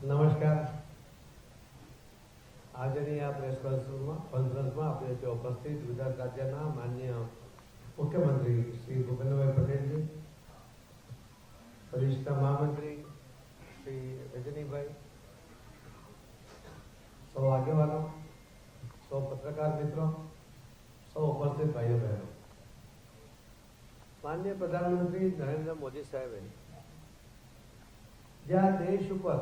નમસ્કાર. આજની આ પ્રેસ કોન્ફરન્સમાં આપણે જે ઉપસ્થિત ગુજરાત રાજ્યના માનનીય મુખ્યમંત્રી શ્રી ભૂપેન્દ્રભાઈ પટેલજી, વરિષ્ઠ મહામંત્રી શ્રી રજનીભાઈ, સૌ આગેવાનો, સૌ પત્રકાર મિત્રો, સૌ ઉપસ્થિત ભાઈઓ બહેનો, માનનીય પ્રધાનમંત્રી નરેન્દ્ર મોદી સાહેબે જ્યાં દેશ ઉપર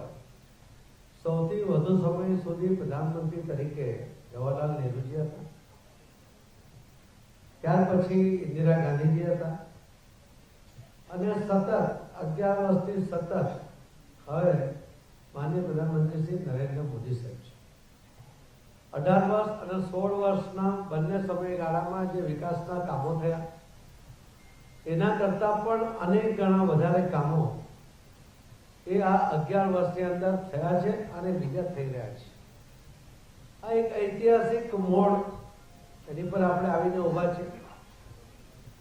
સૌથી વધુ સમય સુધી પ્રધાનમંત્રી તરીકે જવાહરલાલ નહેરુજી હતા, ત્યાર પછી ઇન્દિરા ગાંધીજી હતા અને સતત 11 વર્ષથી સતત હવે માનનીય પ્રધાનમંત્રી શ્રી નરેન્દ્ર મોદી સાહેબ છે. 18 વર્ષ અને 16 વર્ષના બંને સમયગાળામાં જે વિકાસના કામો થયા એના કરતાં પણ અનેક ગણા વધારે કામો એ આ 11 વર્ષની અંદર થયા છે અને બીજા થઈ રહ્યા છે. આ એક ઐતિહાસિક મોડ એની પર આપણે આવીને ઊભા છે.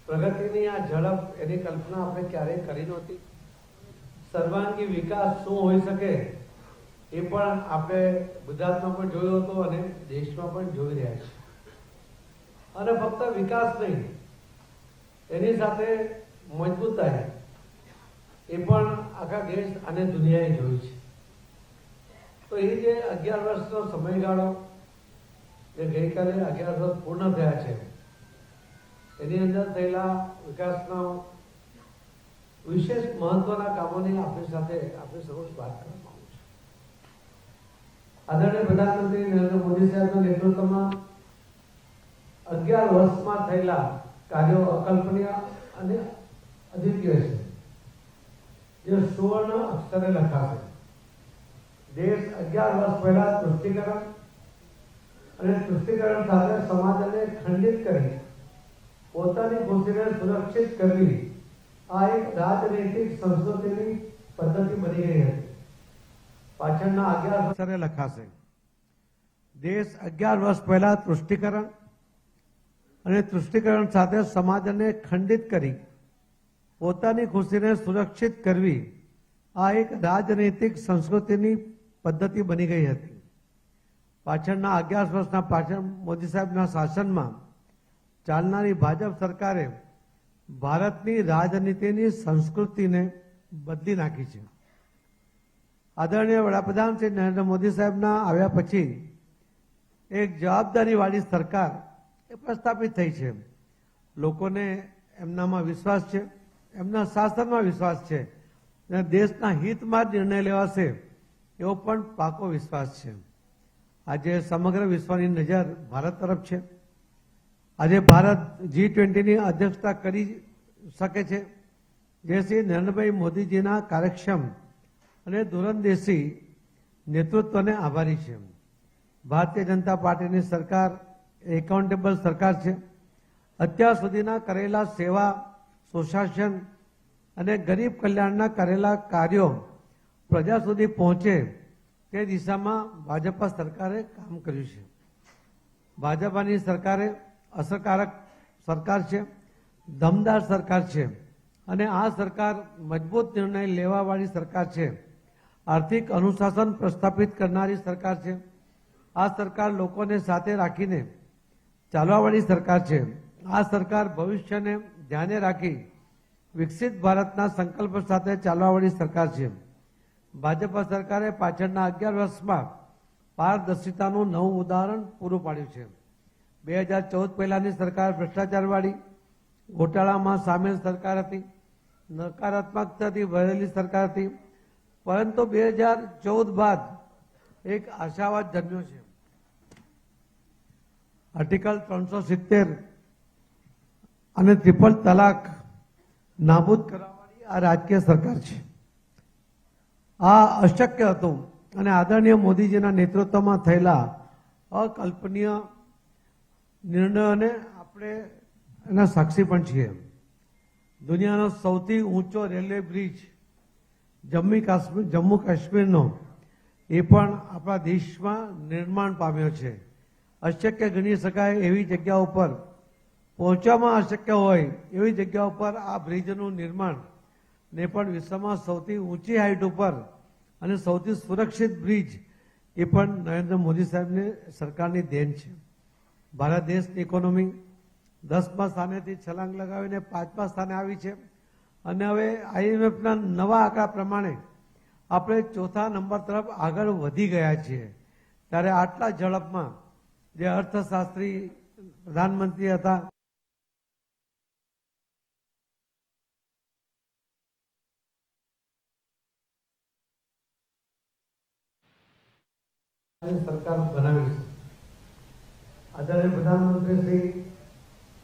પ્રગતિની આ ઝડપ એની કલ્પના આપણે ક્યારેય કરી નહોતી. સર્વાંગી વિકાસ શું હોઈ શકે એ પણ આપણે ગુજરાતમાં પણ જોયો હતો અને દેશમાં પણ જોઈ રહ્યા છે. અને ફક્ત વિકાસ નહીં, એની સાથે મજબૂતાઈ એ પણ આખા દેશ અને દુનિયાએ જોયું છે. તો એ જે 11 વર્ષનો સમયગાળો જે ગઈકાલે 11 વર્ષ પૂર્ણ થયા છે એની અંદર થયેલા વિકાસના વિશેષ મહત્વના કામોની આપણી સાથે આપણી સમક્ષ વાત કરવા માંગુ છું. આદરણીય પ્રધાનમંત્રી નરેન્દ્ર મોદી સાહેબના નેતૃત્વમાં 11 વર્ષમાં થયેલા કાર્યો અકલ્પનીય અને અદ્વિતીય છે, જે સુવર્ણ અક્ષરે લખાશે. દેશ 11 વર્ષ પહેલા તૃષ્ટિકરણ અને તૃષ્ટિકરણ સાથે સમાજને ખંડિત કરી પોતાની ખુશીને સુરક્ષિત કરવી આ એક રાજનૈતિક સંસ્કૃતિની પદ્ધતિ બની ગઈ હતી. પાછળના 11 વર્ષે લખાશે. દેશ 11 વર્ષ પહેલા તૃષ્ટિકરણ અને તૃષ્ટિકરણ સાથે સમાજને ખંડિત કરી પોતાની ખુશીને સુરક્ષિત કરવી આ એક રાજનૈતિક સંસ્કૃતિની પદ્ધતિ બની ગઈ હતી. પાછળના 11 વર્ષના પાછળ મોદી સાહેબના શાસનમાં ચાલનારી ભાજપ સરકારે ભારતની રાજનીતિની સંસ્કૃતિને બદલી નાખી છે. આદરણીય વડાપ્રધાન શ્રી નરેન્દ્ર મોદી સાહેબના આવ્યા પછી એક જવાબદારીવાળી સરકાર એ પ્રસ્થાપિત થઈ છે. લોકોને એમનામાં વિશ્વાસ છે, એમના શાસનમાં વિશ્વાસ છે અને દેશના હિતમાં નિર્ણય લેવાશે એવો પણ પાકો વિશ્વાસ છે. આજે સમગ્ર વિશ્વની નજર ભારત તરફ છે. આજે ભારત G20ની અધ્યક્ષતા કરી શકે છે, જે શ્રી નરેન્દ્રભાઈ મોદીજીના કાર્યક્ષમ અને દૂરંદેશી નેતૃત્વને આભારી છે. ભારતીય જનતા પાર્ટીની સરકાર એકાઉન્ટેબલ સરકાર છે. અત્યાર સુધીના કરેલા સેવા, સુશાસન અને ગરીબ કલ્યાણના કરેલા કાર્યો પ્રજા સુધી પહોંચે તે દિશામાં ભાજપા સરકારે કામ કર્યું છે. ભાજપાની સરકારે અસરકારક સરકાર છે, દમદાર સરકાર છે અને આ સરકાર મજબૂત નિર્ણય લેવાવાળી સરકાર છે. આર્થિક અનુશાસન પ્રસ્થાપિત કરનારી સરકાર છે. આ સરકાર લોકોને સાથે રાખીને ચાલવાવાળી સરકાર છે. આ સરકાર ભવિષ્યને ધ્યાને રાખી વિકસિત ભારતના સંકલ્પ સાથે ચાલવાવાળી સરકાર છે. ભાજપા સરકારે પાછળના 11 વર્ષમાં પારદર્શિતાનું નવું ઉદાહરણ પૂરું પાડ્યું છે. 2014 પહેલાની સરકાર ભ્રષ્ટાચારવાળી, ઘોટાળામાં સામેલ સરકાર હતી, નકારાત્મકતાથી ભરેલી સરકાર હતી. પરંતુ 2014 બાદ એક આશાવાદ જન્મ્યો છે. આર્ટિકલ 370 અને ટ્રિપલ તલાક નાબૂદ કરવાવાળી આ રાજકીય સરકાર છે. આ અશક્ય હતું અને આદરણીય મોદીજીના નેતૃત્વમાં થયેલા અકલ્પનીય નિર્ણયોને આપણે એના સાક્ષી પણ છીએ. દુનિયાનો સૌથી ઊંચો રેલવે બ્રિજ જમ્મુ કાશ્મીરનો એ પણ આપણા દેશમાં નિર્માણ પામ્યો છે. અશક્ય ગણી શકાય એવી જગ્યા ઉપર પહોંચવામાં અશક્ય હોય એવી જગ્યા ઉપર આ બ્રિજનું નિર્માણ ને પણ વિશ્વમાં સૌથી ઊંચી હાઈટ ઉપર અને સૌથી સુરક્ષિત બ્રિજ એ પણ નરેન્દ્ર મોદી સાહેબની સરકારની દેન છે. ભારત દેશની ઇકોનોમી 10મા સ્થાનેથી છલાંગ લગાવીને 5મા સ્થાને આવી છે અને હવે IMFના નવા આંકડા પ્રમાણે આપણે 4થા નંબર તરફ આગળ વધી ગયા છીએ. ત્યારે આટલા ઝડપમાં જે અર્થશાસ્ત્રી પ્રધાનમંત્રી હતા સરકાર બનાવી છે. આદરણીય પ્રધાનમંત્રી શ્રી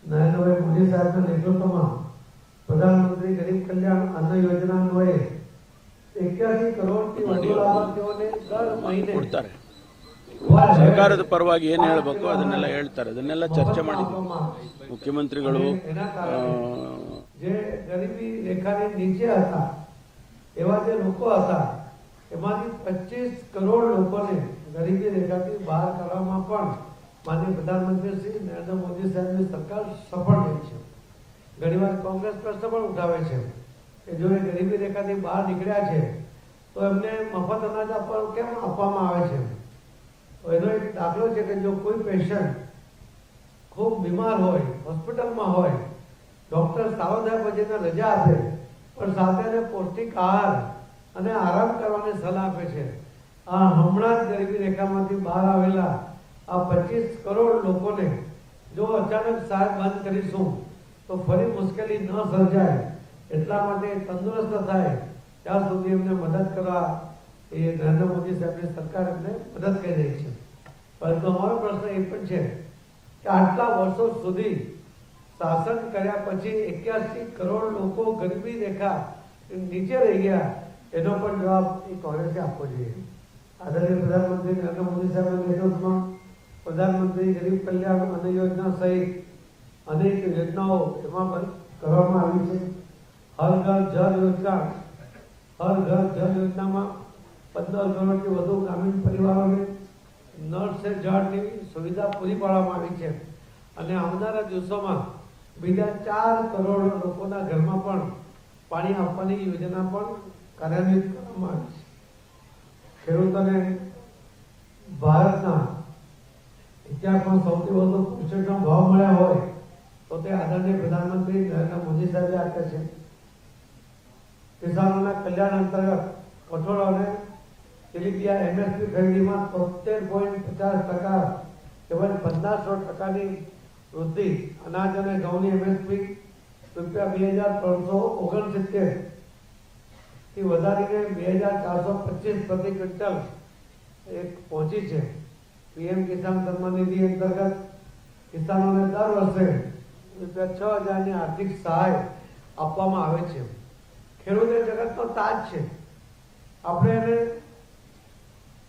નરેન્દ્રભાઈ મોદી સાહેબના નેતૃત્વમાં પ્રધાનમંત્રી ગરીબ કલ્યાણ અન્ન યોજના અન્વયે 81 કરોડથી વધુ લાભાર્થીઓને દર મહિને ಸರ್ಕಾರದ ಪರವಾಗಿ ಏನು ಹೇಳಬೇಕು ಅದನ್ನೆಲ್ಲ ಹೇಳ್ತಾರೆ. ಅದನ್ನೆಲ್ಲ ಚರ್ಚೆ ಮಾಡಿದ್ವಿ ಮುಖ್ಯಮಂತ್ರಿಗಳು. જે ગરીબી રેખાની નીચે હતા એવા જે લોકો હતા એમાંથી 25 કરોડ લોકોને ગરીબી રેખાથી બહાર કાઢવામાં પણ માનનીય પ્રધાનમંત્રી શ્રી નરેન્દ્ર મોદી સાહેબની સરકાર સફળ રહી છે. ઘણીવાર કોંગ્રેસ પ્રશ્ન પણ ઉઠાવે છે કે જો એ ગરીબી રેખાથી બહાર નીકળ્યા છે તો એમને મફત અનાજ કેમ આપવામાં આવે છે. એનો એક દાખલો છે કે જો કોઈ પેશન્ટ ખૂબ બીમાર હોય, હોસ્પિટલમાં હોય, ડોક્ટર સારો થયા પછીને રજા આપે પણ સાથે એને પૌષ્ટિક આહાર અને આરામ કરવાની સલાહ આપે છે. આ હમણાં જ ગરીબી રેખામાંથી બહાર આવેલા આ 25 કરોડ લોકોને જો અચાનક સહાય બંધ કરીશું તો ફરી મુશ્કેલી ન સર્જાય એટલા માટે તંદુરસ્ત થાય ત્યાં સુધી એમને મદદ કરવા એ નરેન્દ્ર મોદી સાહેબની સરકાર એમને મદદ કરી રહી છે. પરંતુ અમારો પ્રશ્ન એ પણ છે કે આટલા વર્ષો સુધી શાસન કર્યા પછી 81 કરોડ લોકો ગરીબી રેખા નીચે રહી ગયા એનો પણ જવાબ એ કોંગ્રેસે આપવો જોઈએ. આદરણીય પ્રધાનમંત્રી નરેન્દ્ર મોદી સાહેબના નેતૃત્વમાં પ્રધાનમંત્રી ગરીબ કલ્યાણ અન્ન યોજના સહિત અનેક યોજનાઓ એમાં કરવામાં આવી છે. હર ઘર જલ યોજના, હર ઘર જલ યોજનામાં 15 કરોડથી વધુ ગ્રામીણ પરિવારોને નળ સે જળની સુવિધા પૂરી પાડવામાં આવી છે અને આવનારા દિવસોમાં બીજા 4 કરોડ લોકોના ઘરમાં પણ પાણી આપવાની યોજના પણ કાર્યાન્વિત કરવામાં આવી છે. ખેડૂતોને ભારતના ઇતિહાસમાં સૌથી વધુ પોષણનો ભાવ મળ્યા હોય તો તે આદરણીય પ્રધાનમંત્રી નરેન્દ્ર મોદી સાહેબે આપ્યા છે. કિસાનોના કલ્યાણ અંતર્ગત કઠોળ અને તેલીબિયા MSP ખરીદીમાં 73.50% તેમજ 1500% વૃદ્ધિ, અનાજ અને ઘઉંની MSP ₹2,369 થી વધારીને 2,425 પ્રતિ ક્વિન્ટલ પહોંચી છે. PM કિસાન સન્માન નિધિ અંતર્ગત કિસાનોને દર વર્ષે ₹6,000ની આર્થિક સહાય આપવામાં આવે છે. ખેડૂત એ જગતનો તાજ છે. આપણે એને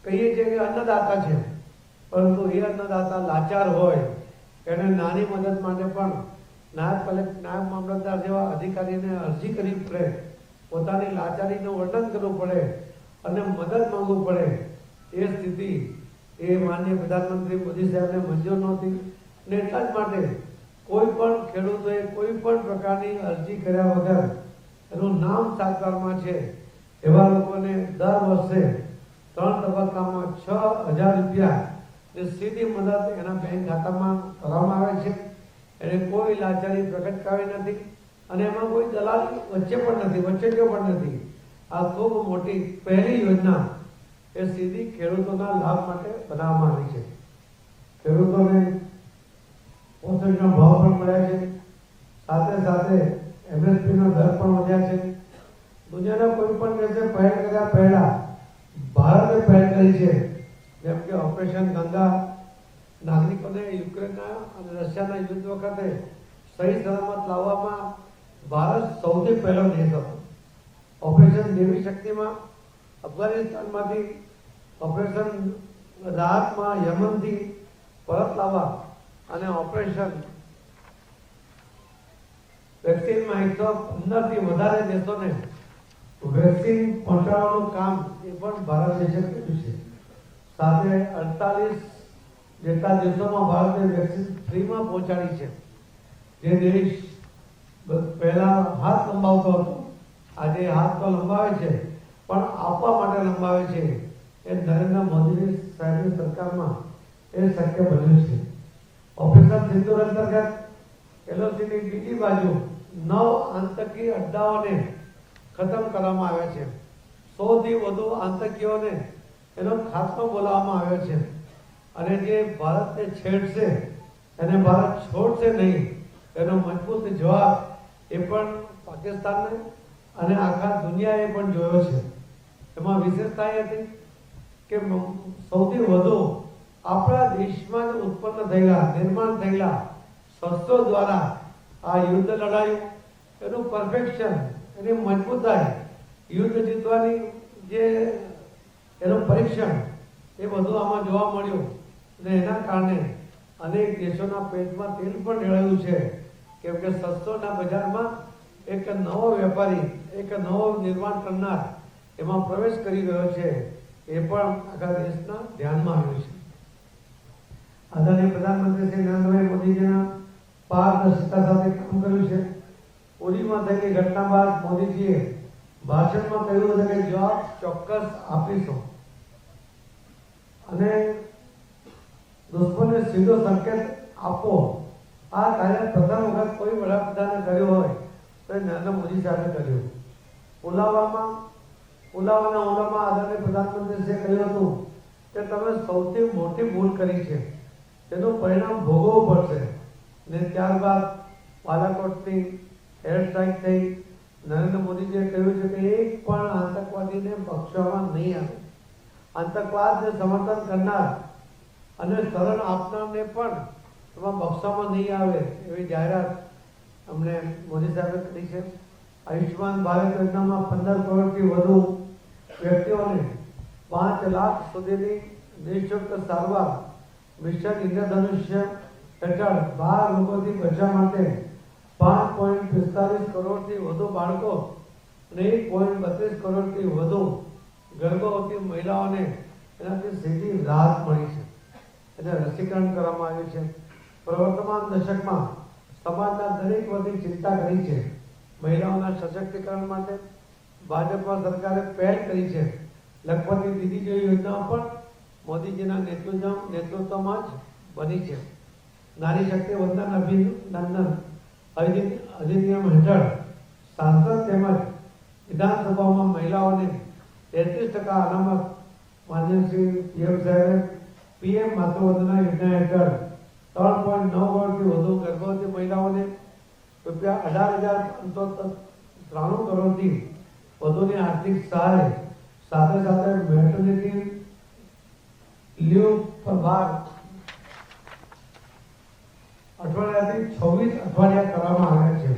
કહીએ છીએ કે અન્નદાતા છે, પરંતુ એ અન્નદાતા લાચાર હોય એને નાની મદદ માટે પણ નાયબ મામલતદાર જેવા અધિકારીને અરજી કરવી પડે, પોતાની લાચારીનું વર્ણન કરવું પડે અને મદદ માંગવું પડે. એ સ્થિતિ એ માનનીય પ્રધાનમંત્રી મોદી સાહેબને મંજૂર નહોતી અને એટલા જ માટે કોઈ પણ ખેડૂતોએ કોઈ પણ પ્રકારની અરજી કર્યા વગર એનું નામ સાતબારમાં છે એવા લોકોને દર વર્ષે 3 તબક્કામાં ₹6,000 જે સીધી મદદ એના બેંક ખાતામાં કરવામાં આવે છે. એને કોઈ લાચારી પ્રગટ કરાવી નથી અને એમાં કોઈ દલાલ વચ્ચે પણ નથી, વચ્ચેટીઓ પણ નથી. આ ખૂબ મોટી પહેલી યોજના એ સીધી ખેડૂતોના લાભ માટે બનાવવામાં આવી છે. ખેડૂતોને પોષણનો ભાવ પણ મળ્યા છે, સાથે સાથે MSPનો દર પણ વધ્યા છે. દુનિયાના કોઈ પણ દેશે પહેલ કર્યા પહેલા ભારતે પહેલ કરી છે. જેમ કે ઓપરેશન ગંગા, નાગરિકોને યુક્રેનના અને રશિયાના યુદ્ધ વખતે સહી સલામત લાવવામાં ભારત સૌથી પહેલો દેશ હતો. ઓપરેશન દેવી શક્તિમાં અફઘાનિસ્તાનમાંથી ઓપરેશન રાહતમાં યમનથી પરત લાવવા અને ઓપરેશન વેક્સિનમાં 115થી વધારે દેશોને વેક્સિન પહોંચાડવાનું કામ એ પણ ભારત દેશે કર્યું છે. સાથે 48 જેટલા દેશોમાં ભારતે વેક્સિન ફ્રીમાં પહોંચાડી છે. જે દેશ પહેલા હાથ લંબાવતો હતો આજે હાથ તો લંબાવે છે પણ આપવા માટે લંબાવે છે એ નરેન્દ્ર મોદી સાહેબની સરકારમાં એ શક્ય બન્યું છે. ઓપરેશન સિંદૂર અંતર્ગત એલઓસીની બીજી બાજુ 9 આતંકી અડ્ડાઓને ખતમ કરવામાં આવ્યા છે. 100 થી વધુ આતંકીઓને એનો ખાત્મો બોલાવવામાં આવ્યો છે અને જે ભારતને છેડશે એને ભારત છોડશે નહીં એનો મજબૂત જવાબ એ પણ પાકિસ્તાનને અને આખા દુનિયાએ પણ જોયો છે. એમાં વિશેષતા એ હતી કે સૌથી વધુ આપણા દેશમાં જ ઉત્પન્ન થયેલા નિર્માણ થયેલા શસ્ત્રો દ્વારા આ યુદ્ધ લડાયું એનું પરફેક્શન એની મજબૂતાઈ યુદ્ધ જીતવાની જે એનું પરીક્ષણ એ બધું આમાં જોવા મળ્યું અને એના કારણે અનેક દેશોના પેટમાં તેલ પણ રેડાયું છે કેમ કે શસ્ત્રોના બજારમાં એક નવો વેપારી એક નવો નિર્માણ કરનાર એમાં પ્રવેશ કરી રહ્યો છે એ પણ આખા દેશના ધ્યાનમાં આવ્યું છે. આદરણીય પ્રધાનમંત્રી શ્રી નરેન્દ્રભાઈ મોદીજીના પારદર્શિતા સાથે કામ કર્યું છે. ઉરીમાં થયેલી ઘટના બાદ મોદીજીએ ભાષણમાં કહ્યું હતું કે જવાબ ચોક્કસ આપીશું અને દુશ્મનને સીધો સંકેત આપો. આ કાર્ય પ્રથમ વખત કોઈ વડાપ્રધાને કર્યું હોય તો નરેન્દ્ર મોદી સાહેબે કર્યું. પુલાવાના હુમલામાં આદરણીય પ્રધાનમંત્રીએ કહ્યું હતું કે તમે સૌથી મોટી ભૂલ કરી છે તેનું પરિણામ ભોગવવું પડશે ને ત્યારબાદ બાલાકોટની એર સ્ટ્રાઇક થઈ. નરેન્દ્ર મોદીજીએ કહ્યું છે કે એક પણ આતંકવાદીને બક્ષવામાં નહીં આવે. આતંકવાદને સમર્થન કરનાર અને શરણ આપનારને પણ એમાં બક્ષવામાં નહીં આવે એવી જાહેરાત અમને મોદી સાહેબે કરી છે. આયુષ્યમાન ભારત યોજનામાં 15 કરોડથી વધુ વ્યક્તિઓને 5 લાખ સુધીની નિઃશુલ્ક સારવાર. મિશન ઇન્દ્રધનુષ્ય હેઠળ 12 લોકોથી બચાવ માટે 5.45 કરોડથી વધુ બાળકો અને 1.32 કરોડથી વધુ ગર્ભવતી મહિલાઓને એનાથી સીધી રાહત મળી છે. એને રસીકરણ કરવામાં આવ્યું છે. પ્રવર્તમાન દશકમાં સમાજના દરેક વર્ગની ચિંતા કરી છે. મહિલાઓના સશક્તિકરણ માટે ભાજપા સરકારે પહેલ કરી છે. લખપતિ દીદી જેવી યોજના પણ મોદીજીના નેતૃત્વમાં જ બની છે. નારી શક્તિ વંદન અધિનિયમ હેઠળ સાંસદ તેમજ વિધાનસભામાં મહિલાઓને 33% અનામત. માનનીય શ્રી પીએમ સાહેબે પીએમ માતૃવંદના યોજના હેઠળ 3.9 કરોડથી વધુ ગર્ભવતી મહિલાઓને ₹18,593 કરોડથી વધુની આર્થિક સહાય સાથે સાથે મેટર્નિટી લીવ પર 12 અઠવાડિયાથી 26 અઠવાડિયા કરવામાં આવ્યા છે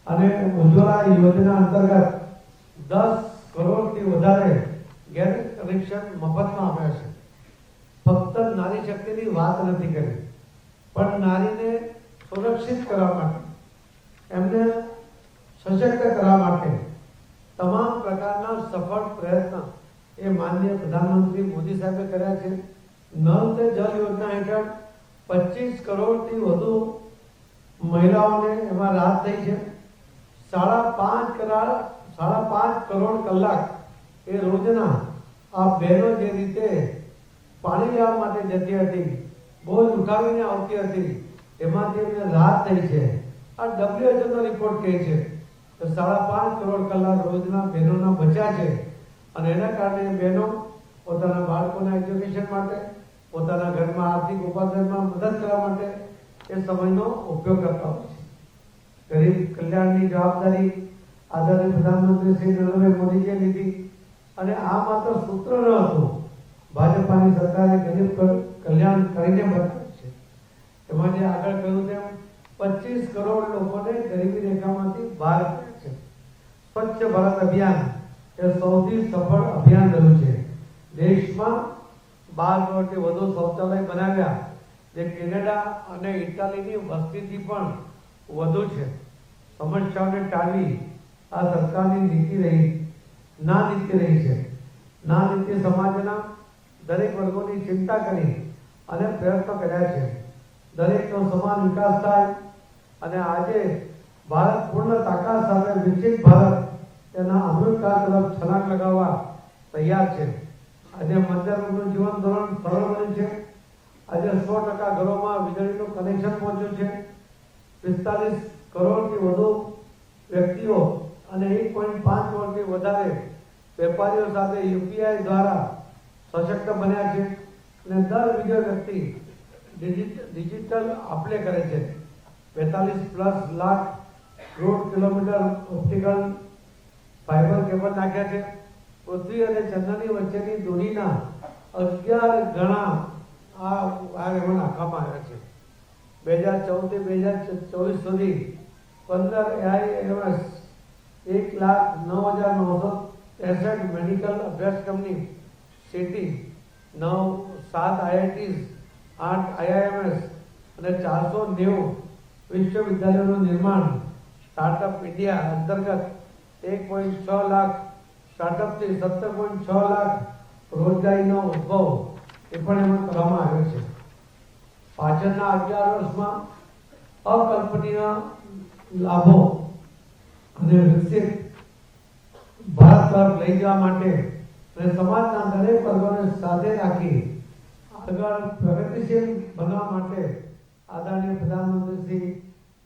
અને ઉજ્જવલા યોજના અંતર્ગત 10 કરોડથી વધારે ગેસ કનેક્શન મફતમાં આપ્યા છે. ફક્ત નારી શક્તિની વાત નથી કરી પણ નારીને સુરક્ષિત કરવા માટે એમને સશક્ત કરવા માટે તમામ પ્રકારના સફળ પ્રયત્ન એ માનનીય પ્રધાનમંત્રી મોદી સાહેબે કર્યા છે. નલ સે જલ યોજના હેઠળ 25 કરોડથી વધુ મહિલાઓને એમાં રાહત થઈ છે. 5.5 કરોડ કલાક એ રોજના આ બહેનો જે રીતે પાણી લેવા માટે જતી હતી, બોજ ઉઠાવીને આવતી હતી, એમાંથી એમને રાહત થઈ છે. આ WHO નો રિપોર્ટ કહે છે કે 5.5 કરોડ કલાક રોજના બહેનોના બચ્યા છે અને એના કારણે બહેનો પોતાના બાળકોના એજ્યુકેશન માટે, પોતાના ઘરમાં આર્થિક ઉપાર્જનમાં મદદ કરવા માટે એ સમયનો ઉપયોગ કરતા હોય છે. ગરીબ કલ્યાણની જવાબદારી આદરણીય પ્રધાનમંત્રી શ્રી નરેન્દ્રભાઈ મોદીજીએ લીધી અને આ માત્ર સૂત્ર ન હતું. ભાજપાની સરકારે ગરીબ કલ્યાણ કરીને બતાવ્યું છે. એમાં જે આગળ કહ્યું તેમ 25 કરોડ લોકોને ગરીબી રેખામાંથી બહાર કાઢ્યા છે. સ્વચ્છ ભારત અભિયાન એ સૌથી સફળ અભિયાન રહ્યું છે. દેશમાં 12 કરોડથી વધુ શૌચાલય બનાવ્યા જે કેનેડા અને ઇટાલીની વસ્તીથી પણ વધુ છે. સમસ્યાઓને ટાળવી આ સરકારની નીતિ રહી છે. ના નીતિ સમાજના દરેક વર્ગોની ચિંતા કરી અને પ્રયત્નો કર્યા છે. દરેકનો સમાન વિકાસ થાય અને આજે ભારત પૂર્ણ તાકાત સાથે વિકસિત ભારત તેના અમૃતકાળ તરફ છલાંગ લગાવવા તૈયાર છે. આજે મધ્યમનું જીવન ધોરણ સરળ બન્યું છે. આજે 100% ઘરોમાં વીજળીનું કનેક્શન પહોંચ્યું છે. 45 કરોડથી વધુ વ્યક્તિઓ અને 1.5 કરોડથી વધારે વેપારીઓ સાથે યુપીઆઈ દ્વારા સશક્ત બન્યા છે અને દર બીજો વ્યક્તિ ડિજિટલ આપલે કરે છે. 42+ lakh road kilometre optical fibre cable નાખ્યા છે. પૃથ્વી અને ચંદ્રની વચ્ચેની દૂરીના 11 ગણા એમાં નાખવામાં આવ્યા છે. 2014 થી 2024 સુધી 15 AIMS 1,09,963 મેડિકલ અભ્યાસક્રમની સિટી 7 IITs 8 IIMS અને 490 વિશ્વવિદ્યાલયોનું નિર્માણ સ્ટાર્ટઅપ ઇન્ડિયા અંતર્ગત 1.6 લાખ સ્ટાર્ટઅપથી 17.6 લાખ રોજગારીનો ઉદ્ભવ એ પણ એમાં કરવામાં આવ્યો છે. પાછળના 11 વર્ષમાં અકલ્પનીય લાભો અને વિકસિત ભારત તરફ લઈ જવા માટે અને સમાજના દરેક વર્ગોને સાથે રાખી આગળ પ્રગતિશીલ બનવા માટે આદરણીય પ્રધાનમંત્રી શ્રી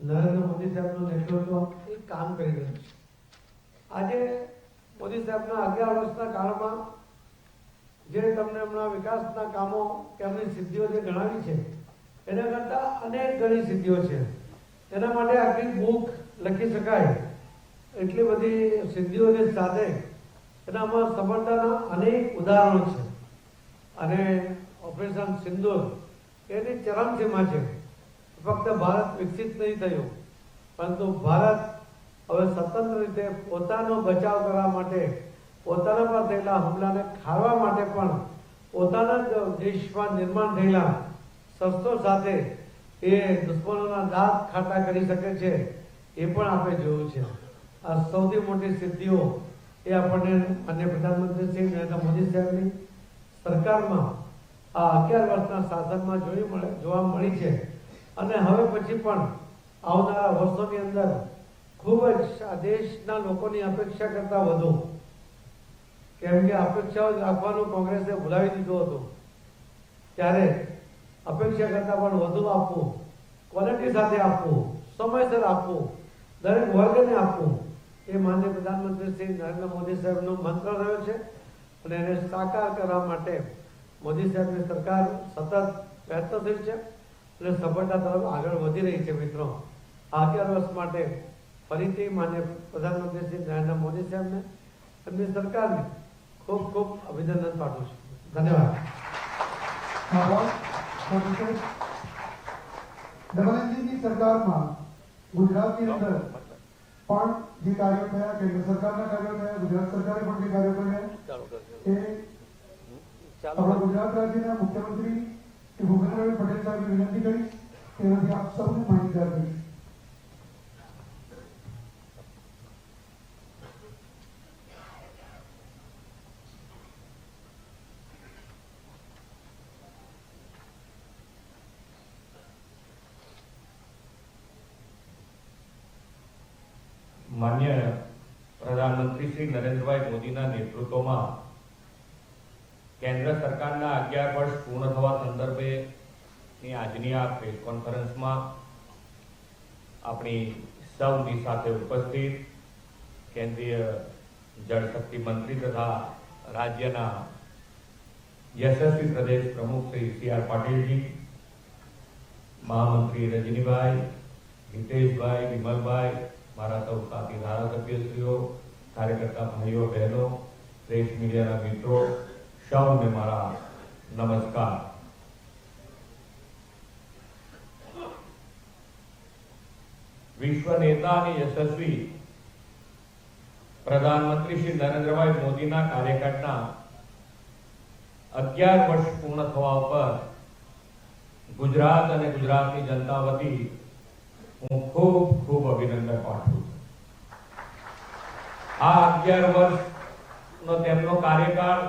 નરેન્દ્ર મોદી સાહેબનું નેતૃત્વ એ કામ કરી રહ્યું છે. આજે મોદી સાહેબના 11 વર્ષના કાળમાં જે તમને હમણાં વિકાસના કામો કે એમની સિદ્ધિઓ જે ગણાવી છે એના કરતાં અનેક ઘણી સિદ્ધિઓ છે. એના માટે આખી બુક લખી શકાય એટલી બધી સિદ્ધિઓની સાથે એનામાં સફળતાના અનેક ઉદાહરણો છે. અને ઓપરેશન સિંદૂર એની ચરમસીમા છે. ફક્ત ભારત વિકસિત નહીં થયું, પરંતુ ભારત હવે સ્વતંત્ર રીતે પોતાનો બચાવ કરવા માટે, પોતાના પર થયેલા હુમલાને ખાળવા માટે પણ પોતાના જ દેશમાં નિર્માણ થયેલા શસ્ત્રો સાથે એ દુશ્મનોના દાંત ખાટા કરી શકે છે એ પણ આપણે જોયું છે. આ સૌથી મોટી સિદ્ધિઓ એ આપણને માનનીય પ્રધાનમંત્રી શ્રી નરેન્દ્ર મોદી સાહેબની સરકારમાં આ 11 વર્ષના શાસનમાં જોવા મળી છે. અને હવે પછી પણ આવનારા વર્ષોની અંદર ખૂબ જ આ દેશના લોકોની અપેક્ષા કરતાં વધુ, કેમ કે અપેક્ષાઓ રાખવાનું કોંગ્રેસે ભૂલાવી દીધું હતું, ત્યારે અપેક્ષા કરતાં પણ વધુ આપવું, ક્વોલિટી સાથે આપવું, સમયસર આપવું, દરેક વર્ગને આપવું એ માનનીય પ્રધાનમંત્રી શ્રી નરેન્દ્ર મોદી સાહેબનો મંત્ર રહ્યો છે. અને એને સાકાર કરવા માટે મોદી સાહેબની સરકાર સતત પ્રયત્ન થઈ છે અને સફળતા તરફ આગળ વધી રહી છે. મિત્રો, આ 11 વર્ષ માટે ફરીથી માનનીય પ્રધાનમંત્રી શ્રી નરેન્દ્ર મોદી સાહેબને, એમની સરકારને ખૂબ ખૂબ અભિનંદન પાઠવું છું. ધન્યવાદ. ડબલ એન્જિનની સરકારમાં ગુજરાતની અંદર પણ જે કાર્યો થયા, કેન્દ્ર સરકારના કાર્યો થયા, ગુજરાત સરકારે પણ જે કાર્યો કર્યા એ આપણા ગુજરાત રાજ્યના મુખ્યમંત્રી કે ભૂપેન્દ્રભાઈ પટેલ સાહેબને વિનંતી કરીશ કે એનાથી આપ સૌને માહિતગાર કરીશ. માન્ય પ્રધાનમંત્રી શ્રી નરેન્દ્રભાઈ મોદીના નેતૃત્વમાં કેન્દ્ર સરકારના 11 વર્ષ પૂર્ણ થવા સંદર્ભે આજની આ પ્રેસ કોન્ફરન્સમાં આપણી સૌની સાથે ઉપસ્થિત કેન્દ્રીય જળશક્તિ મંત્રી તથા રાજ્યના યશસ્વી પ્રદેશ પ્રમુખ શ્રી CR પાટીલજી, મહામંત્રી રજનીભાઈ, હિતેશભાઈ, વિમલભાઈ, મારા સૌ સાથી ધારાસભ્યશ્રીઓ, કાર્યકર્તા ભાઈઓ બહેનો, પ્રેસ મીડિયાના મિત્રો, સૌને મારા નમસ્કાર. વિશ્વ નેતા અને યશસ્વી પ્રધાનમંત્રી શ્રી નરેન્દ્રભાઈ મોદીના કાર્યકાળના 11 વર્ષ પૂર્ણ થવા ઉપર ગુજરાત અને ગુજરાતની જનતા વતી હું ખૂબ ખૂબ અભિનંદન પાઠવું છું. આ 11 વર્ષનો તેમનો કાર્યકાળ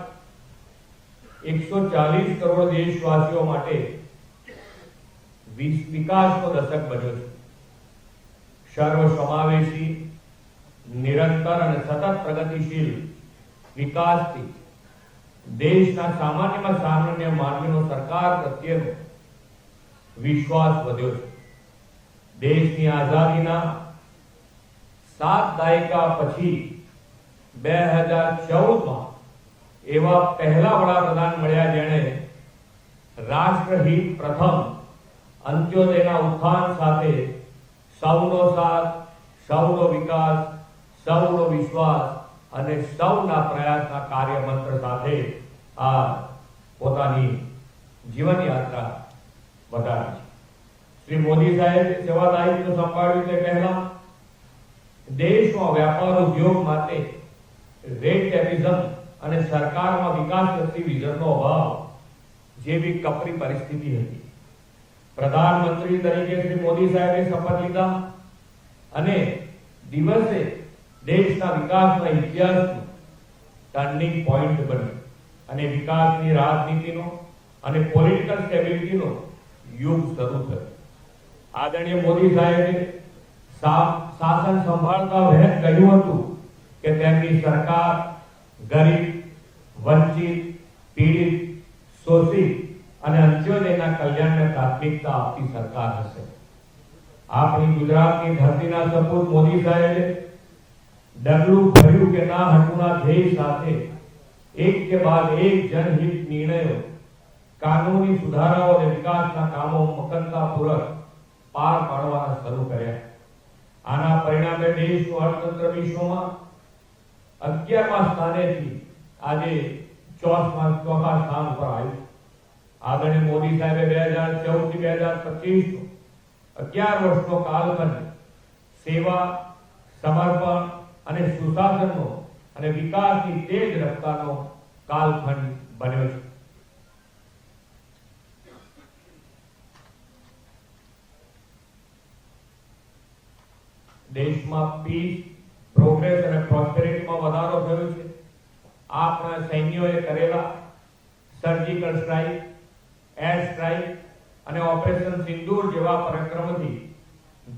140 કરોડ દેશવાસીઓ માટે વિકાસનો દશક બન્યો છે. સર્વ સમાવેશી, નિરંતર અને સતત પ્રગતિશીલ વિકાસથી દેશના સામાન્યમાં સામાન્ય માનવીનો સરકાર પ્રત્યેનો વિશ્વાસ વધ્યો છે. દેશની આઝાદીના 7 દાયકા પછી 2014માં એવા પહેલા વડાપ્રધાન મળ્યા જેણે રાષ્ટ્રહિત પ્રથમ, અંત્યોદયના ઉત્થાન સાથે સૌનો સાથ, સૌનો વિકાસ, સૌનો વિશ્વાસ અને સૌના પ્રયાસના કાર્યમંત્ર સાથે આ પોતાની જીવન યાત્રા વધારી છે. શ્રી મોદી સાહેબે સેવા દાયિત્વ સંભાળ્યું તે પહેલા દેશમાં વ્યાપાર ઉદ્યોગ માટે રેડ ટેપિઝમ અને સરકારમાં વિકાસલક્ષી વિઝનનો અભાવ જેવી કપરી પરિસ્થિતિ હતી. પ્રધાનમંત્રી તરીકે શ્રી મોદી સાહેબે શપથ લીધા અને દિવસે દેશના વિકાસના ઇતિહાસનું ટર્નિંગ પોઈન્ટ બન્યું અને વિકાસની રાજનીતિનો અને પોલિટિકલ સ્ટેબિલિટીનો યુગ શરૂ થયો. આદરણીય મોદી સાહેબે શાસન સંભાળતા વહેત કહ્યું હતું કે તેમની સરકાર ગરીબ, વંચિત, પીડિત, શોષિત અને અંત્યોદયના કલ્યાણને પ્રાથમિકતા આપતી સરકાર હશે. આપણી ગુજરાતની ધરતીના સપૂત મોદી સાહેબે ડગલું ભર્યું કે ના હટુના ધ્યેય સાથે એક કે બાદ એક જનહિત નિર્ણયો, કાનૂની સુધારાઓ અને વિકાસના કામો મક્કમતાપૂર્વક પાર પાડવાના શરૂ કર્યા. આના પરિણામે દેશનું અર્થતંત્ર વિશ્વમાં 11મા સ્થાનેથી આજે 4થા સ્થાન પર આવ્યું. આદરણીય મોદી સાહેબે 2014 થી 2025 11 વર્ષનો કાલખંડ સેવા, સમર્પણ અને સુશાસનનો અને વિકાસની તેજ રફતારનો કાલખંડ બન્યો છે. દેશમાં પીસ, પ્રોગ્રેસ અને પ્રોસ્પેરિટીમાં વધારો થયો છે. આપણા સૈન્યોએ કરેલા સર્જિકલ સ્ટ્રાઇક, એર સ્ટ્રાઇક અને ઓપરેશન સિંદૂર જેવા પરાક્રમથી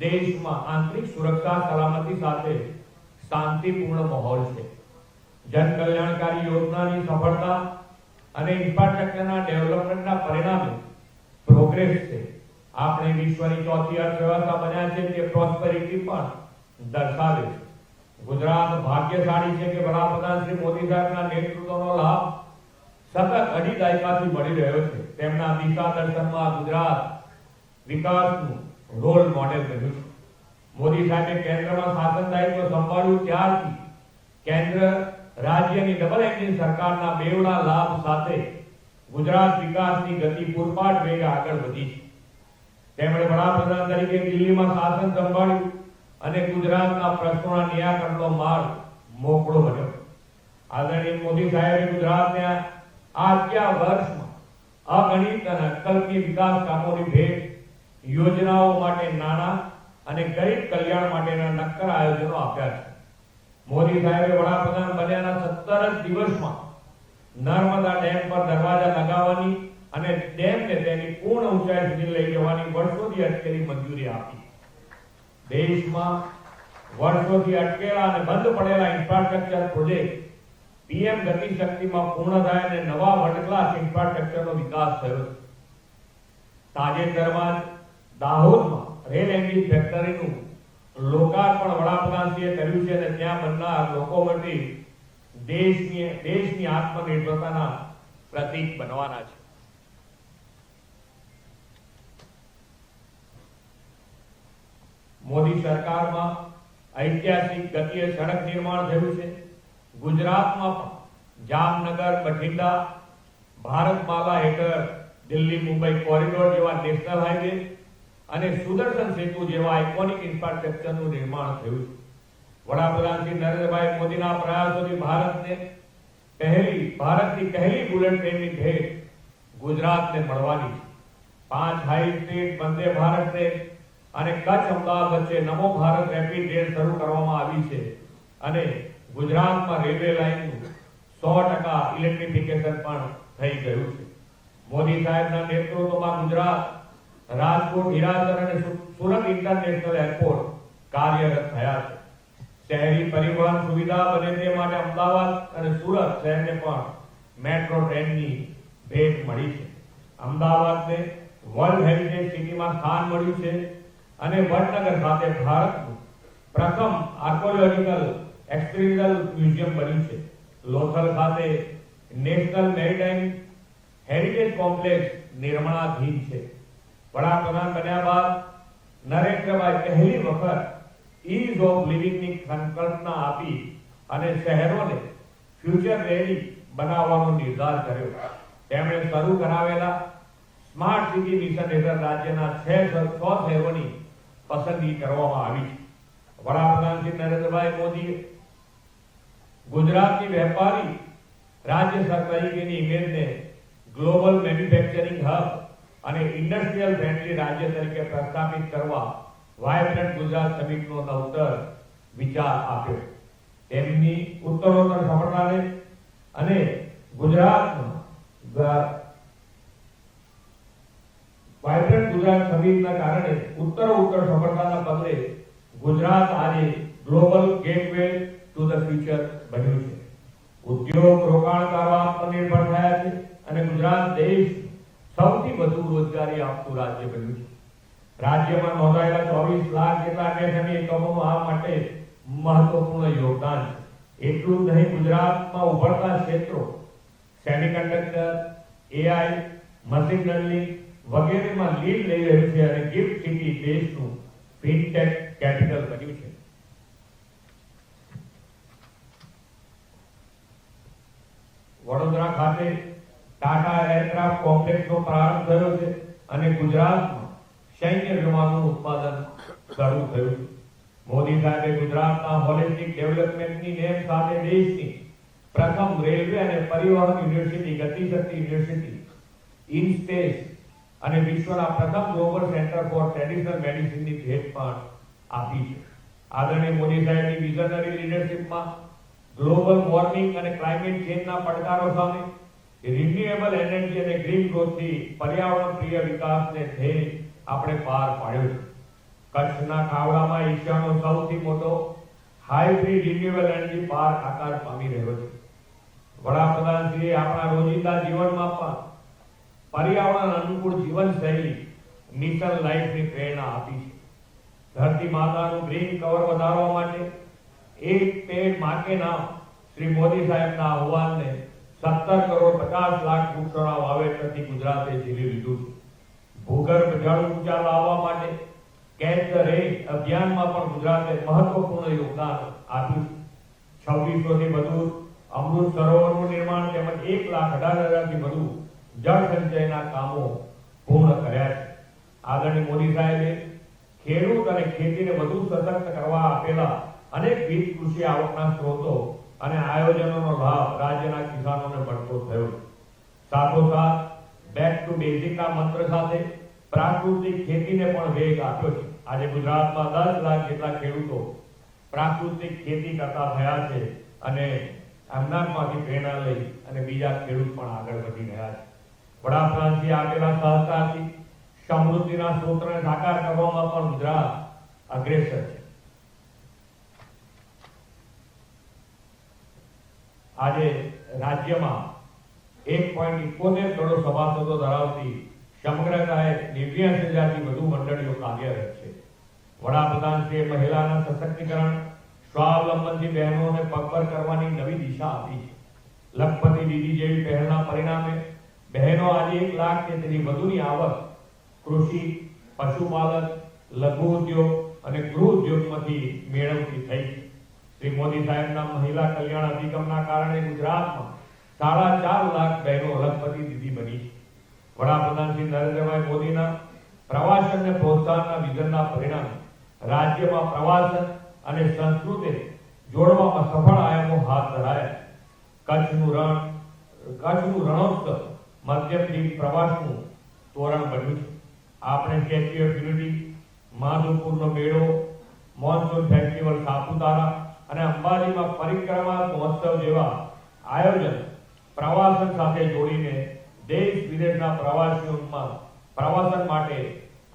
દેશમાં આંતરિક સુરક્ષા સલામતી સાથે શાંતિપૂર્ણ માહોલ છે. જન કલ્યાણકારી યોજનાની સફળતા અને ઇન્ફ્રાસ્ટ્રક્ચરના ડેવલપમેન્ટના પરિણામે પ્રોગ્રેસ છે. આપણે વિશ્વની 4થી અર્થવ્યવસ્થા બન્યા છે તે પ્રોસ્પેરિટી પણ દર્શાવે છે. ગુજરાત ભાગ્યશાળી છે કે વડાપ્રધાન શ્રી મોદી સાહેબના નેતૃત્વનો લાભ સતત 2.5 દાયકાથી મળી રહ્યો છે. તેમના દિશા દર્શનમાં ગુજરાત વિકાસનું રોલ મોડેલ બન્યું છે. મોદી સાહેબે કેન્દ્રમાં શાસન દાયિત્વ સંભાળ્યું ત્યારથી કેન્દ્ર રાજ્યની ડબલ એન્જિન સરકારના બેવડા લાભ સાથે ગુજરાત વિકાસની ગતિ પૂરપાટ વેગે આગળ વધી છે. તેમણે વડાપ્રધાન તરીકે દિલ્હીમાં શાસન સંભાળ્યું અને ગુજરાતના પ્રશ્નોના નિરાકરણનો માર્ગ મોકળો બન્યો. આદરણીય મોદી સાહેબે ગુજરાતને આ 11 વર્ષમાં અગણિત અને અકલ્પનીય વિકાસ કામોની ભેટ, યોજનાઓ માટે નાણાં અને ગરીબ કલ્યાણ માટેના નક્કર આયોજનો આપ્યા છે. મોદી સાહેબે વડાપ્રધાન બન્યાના 17 જ દિવસમાં નર્મદા ડેમ પર દરવાજા લગાવવાની અને ડેમને તેની પૂર્ણ ઊંચાઈ સુધી લઈ જવાની વર્ષોથી અટકેલી મંજૂરી આપી. દેશમાં વર્ષોથી અટકેલા અને બંધ પડેલા ઇન્ફ્રાસ્ટ્રક્ચર પ્રોજેક્ટ પીએમ ગતિ શક્તિમાં પૂર્ણ થાય અને નવા વર્લ્ડ ક્લાસ ઇન્ફ્રાસ્ટ્રક્ચરનો વિકાસ થયો છે. તાજેતરમાં દાહોદમાં રેલ એન્જિન ફેક્ટરીનું લોકાર્પણ વડાપ્રધાનશ્રીએ કર્યું છે અને ત્યાં બનનાર લોકોમોટિવ દેશની આત્મનિર્ભરતાના પ્રતીક બનવાના છે. મોદી સરકારમાં ઐતિહાસિક ગતિએ સડક નિર્માણ થયું છે. ગુજરાતમાં પણ જામનગર, બઠિંડા, ભારતમાલા હેઠળ દિલ્હી મુંબઈ કોરિડોર જેવા નેશનલ હાઈવે અને સુદર્શન સેતુ જેવા આઇકોનિક ઇન્ફ્રાસ્ટ્રક્ચરનું નિર્માણ થયું છે. વડાપ્રધાન શ્રી નરેન્દ્રભાઈ મોદીના પ્રયાસોથી ભારતની પહેલી બુલેટ ટ્રેનની ભેટ ગુજરાતને મળવાની છે. 5 high speed Vande Bharat train અને કચ્છ અમદાવાદ વચ્ચે નમો ભારત રેપિડ રેલ શરૂ કરવામાં આવી છે અને ગુજરાતમાં રેલવે લાઇનનું 100% ઇલેક્ટ્રિફિકેશન પણ થઈ ગયું છે. મોદી સાહેબના નેતૃત્વમાં ગુજરાત, રાજકોટ, હીરાસર અને સુરત ઇન્ટરનેશનલ એરપોર્ટ કાર્યરત થયા છે. શહેરી પરિવહન સુવિધા બને તે માટે અમદાવાદ અને સુરત શહેરને પણ મેટ્રો ટ્રેનની ભેટ મળી છે. અમદાવાદને વર્લ્ડ હેરિટેજ સિટીમાં સ્થાન મળ્યું છે અને વડનગર ખાતે ભારતનું પ્રથમ આર્કોલોજીકલ એક્સપિરિયન્શિયલ મ્યુઝિયમ બન્યું છે. લોથલ ખાતે નેશનલ મેરીટાઈમ હેરિટેજ કોમ્પ્લેક્સ નિર્માણાધીન છે. વડાપ્રધાન બન્યા બાદ નરેન્દ્રભાઈ પહેલી વખત ઈઝ ઓફ લિવિંગની સંકલ્પના આપી અને શહેરોને ફ્યુચર રેડી બનાવવાનો નિર્ધાર કર્યો. તેમણે શરૂ કરાવેલા સ્માર્ટ સિટી મિશન હેઠળ રાજ્યના 6 શહેરોની પસંદગી કરવામાં આવી છે. વડાપ્રધાન શ્રી નરેન્દ્રભાઈ મોદીએ ગુજરાતની વેપારી રાજ્ય તરીકેની ઇમેજને ગ્લોબલ મેન્યુફેક્ચરિંગ હબ અને ઇન્ડસ્ટ્રીયલ ફ્રેન્ડલી રાજ્ય તરીકે પ્રસ્થાપિત કરવા વાયબ્રન્ટ ગુજરાત સમિટનો નવતર વિચાર આપ્યો. તેમની ઉત્તરોત્તર સફળતાને અને ગુજરાતમાં વાયબ્રન્ટ ગુજરાત સમિટના કારણે ઉત્તરોત્તર સફળતાના પગલે ગુજરાત આજે global gateway to the future બન્યું છે. ઉદ્યોગ રોકાણકારો આત્મનિર્ભર થયા છે અને ગુજરાત દેશ સૌથી વધુ રોજગારી આપતું રાજ્ય બન્યું છે. રાજ્યમાં નોંધાયેલા 24 લાખ જેટલા MSME એકમોનું આ માટે મહત્વપૂર્ણ યોગદાન છે. એટલું જ નહીં, ગુજરાતમાં ઉભરતા ક્ષેત્રો સેમિકન્ડક્ટર, AI, મશીન લર્નિંગ વગેરેમાં લીડ લઈ રહ્યું છે અને ગિફ્ટ સિટી દેશનું ફિનટેક કેપિટલ બન્યું છે. વડોદરા ખાતે ટાટા એરક્રાફ્ટ કોમ્પ્લેક્સનો પ્રારંભ થયો છે અને ગુજરાતમાં સૈન્ય વિમાનનું ઉત્પાદન શરૂ થયું છે. મોદી સાહેબે ગુજરાતના હોલિસ્ટિક ડેવલપમેન્ટની નેમ સાથે દેશની પ્રથમ રેલવે અને પરિવહન યુનિવર્સિટી, ગતિશક્તિ યુનિવર્સિટી, ઇનસ્પેસ અને વિશ્વના પ્રથમ ગ્લોબલ સેન્ટર ફોર ટ્રેડિશનલ મેડિસિનની ભેટ પણ આપી છે. આદરણીય મોદી સાહેબની વિઝનરી લીડરશિપમાં ગ્લોબલ વોર્મિંગ અને ક્લાઇમેટ ચેન્જના પડકારો સામે રિન્યુએબલ એનર્જી અને ગ્રીન ગ્રોથથી પર્યાવરણ પ્રિય વિકાસને ધ્યેય આપણે પાર પાડ્યો છે. કચ્છના ખાવડામાં એશિયાનો સૌથી મોટો હાઇબ્રિડ રિન્યુએબલ એનર્જી પાર્ક આકાર પામી રહ્યો છે. વડાપ્રધાનશ્રીએ આપણા રોજિંદા જીવનમાં પણ પર્યાવરણ અનુકૂળ જીવનશૈલી મિશન લાઈફની પ્રેરણા આપી છે. ધરતી માતાનું ગ્રીન કવર વધારવા માટે એક પેડ માં કે નામ શ્રી મોદી સાહેબના આહવાનને 17 કરોડ 50 લાખ વૃક્ષોના વાવેતરથી ગુજરાતે ઝીલી લીધું છે. ભૂગર્ભ જળ ઊંચા લાવવા માટે કેચ ધ રેન અભિયાનમાં પણ ગુજરાતે મહત્વપૂર્ણ યોગદાન આપ્યું છે. 2600થી વધુ અમૃત સરોવરનું નિર્માણ તેમજ 1,18,000થી વધુ જળ સંચયના કામો પૂર્ણ કર્યા છે. આદરણીય મોદી સાહેબે ખેડૂત અને ખેતીને વધુ સશક્ત કરવા આપેલા અનેકવિધ કૃષિ આવકના સ્ત્રોતો અને આયોજનોનો લાભ રાજ્યના કિસાનોને મળતો થયો. સાથોસાથ બેક ટુ બેઝિકના મંત્ર સાથે પ્રાકૃતિક ખેતીને પણ વેગ આપ્યો છે. આજે ગુજરાતમાં 10 લાખ જેટલા ખેડૂતો પ્રાકૃતિક ખેતી કરતા થયા છે અને એમનામાંથી પ્રેરણા લઈ અને બીજા ખેડૂત પણ આગળ વધી રહ્યા છે. વડાપ્રધાનશ્રી આપેલા સહકારથી સમૃદ્ધિના સ્ત્રોતને સાકાર કરવામાં પણ ગુજરાત અગ્રેસર છે. આજે રાજ્યમાં 1.71 કરોડ સભાસદો ધરાવતી સમગ્રતાએ 89,000થી વધુ મંડળીઓ કાર્યરત છે. વડાપ્રધાનશ્રીએ મહિલાના સશક્તિકરણ, સ્વાવલંબનથી બહેનોને પગભર કરવાની નવી દિશા આપી છે. લખપતિ દીદી જેવી પહેલના પરિણામે બહેનો આજે 1 લાખ તેથી વધુની આવક કૃષિ, પશુપાલન, લઘુ ઉદ્યોગ અને ગૃહ ઉદ્યોગમાંથી મેળવતી થઈ છે. શ્રી મોદી સાહેબના મહિલા કલ્યાણ અધિગમના કારણે ગુજરાતમાં 4.5 લાખ બહેનો લખપતિ દીદી બની છે. વડાપ્રધાન શ્રી નરેન્દ્રભાઈ મોદીના પ્રવાસનને પ્રોત્સાહનના વિઝનના પરિણામે રાજ્યમાં પ્રવાસન અને સંસ્કૃતિને જોડવામાં સફળ આયામો હાથ ધરાયા. કચ્છનું રણોત્સવ મધ્યમથી પ્રવાસનું તોરણ બન્યું છે. આપણે સ્ટેચ્યુ ઓફ યુનિટી, માધવપુરનો મેળો, મોન્સૂન ફેસ્ટિવલ સાપુતારા અને અંબાજીમાં પરિક્રમા મહોત્સવ જેવા આયોજન પ્રવાસન સાથે જોડીને દેશ વિદેશના પ્રવાસીઓમાં પ્રવાસન માટે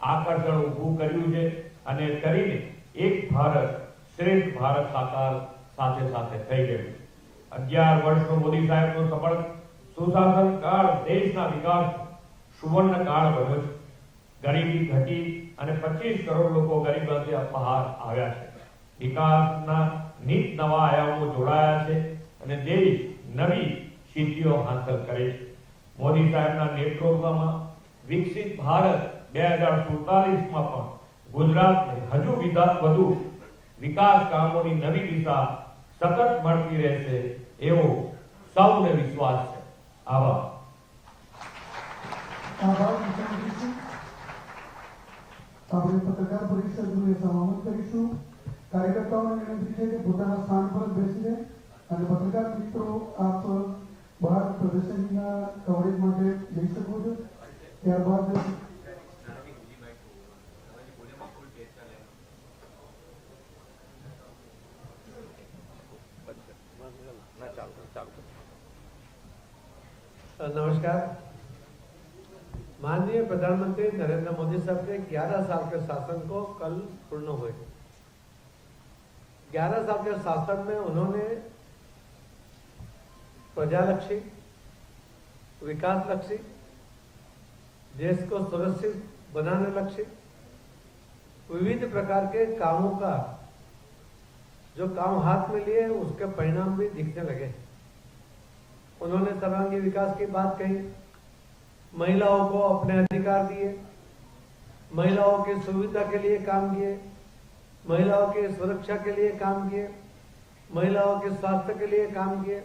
આકર્ષણ ઊભું કર્યું છે અને કરીને એક ભારત શ્રેષ્ઠ ભારત સાકાર સાથે સાથે થઈ ગયું. 11 વર્ષનો મોદી સાહેબનો સફળ સુશાસન કાળ દેશના વિકાસ સુવર્ણ કાળ બન્યો છે. ગરીબી ઘટી અને 25 કરોડ લોકો ગરીબીમાંથી બહાર આવ્યા છે. વિકાસના નીત નવા આયામો જોડાયા છે અને દેશ નવી સિદ્ધિઓ હાંસલ કરે છે. મોદી સાહેબના નેતૃત્વમાં વિકસિત ભારત 2047માં પણ ગુજરાતને હજુ વધુ વિકાસ કામોની નવી દિશા સતત મળતી રહેશે એવો સૌને વિશ્વાસ છે. આભાર. આભાર મુખ્યમંત્રીશ્રી. આપણે પત્રકાર પરિષદનું એ સમાપન કરીશું. કાર્યકર્તાઓને વિનંતી છે કે પોતાના સ્થાન પર બેસી જાય અને પત્રકાર મિત્રો આપ બહાર પ્રદર્શનના કવરેજ માટે જઈ શકો છો. ત્યારબાદ नमस्कार। माननीय प्रधानमंत्री नरेंद्र मोदी साहब के 11 साल के शासन को कल पूर्ण हुए। 11 साल के शासन में उन्होंने प्रजालक्षी, विकास लक्षी, देश को सुरक्षित बनाने लक्षी विविध प्रकार के कामों का जो काम हाथ में लिए उसके परिणाम भी दिखने लगे। उन्होंने सर्वांगीण विकास की बात कही, महिलाओं को अपने अधिकार दिए, महिलाओं की सुविधा के लिए काम किए, महिलाओं की सुरक्षा के लिए काम किए, महिलाओं के स्वास्थ्य के लिए काम किए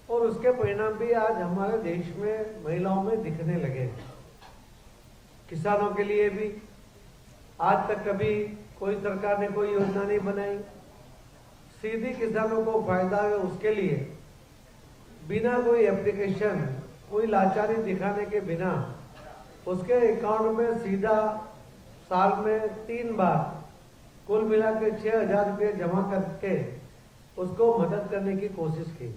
और उसके परिणाम भी आज हमारे देश में महिलाओं में दिखने लगे। किसानों के लिए भी आज तक कभी कोई सरकार ने कोई योजना नहीं बनाई, सीधी किसानों को फायदा है उसके लिए बिना कोई एप्लीकेशन, कोई लाचारी दिखाने के बिना उसके अकाउंट में सीधा साल में 3 बार कुल मिला के 6,000 रुपये जमा करके उसको मदद करने की कोशिश की।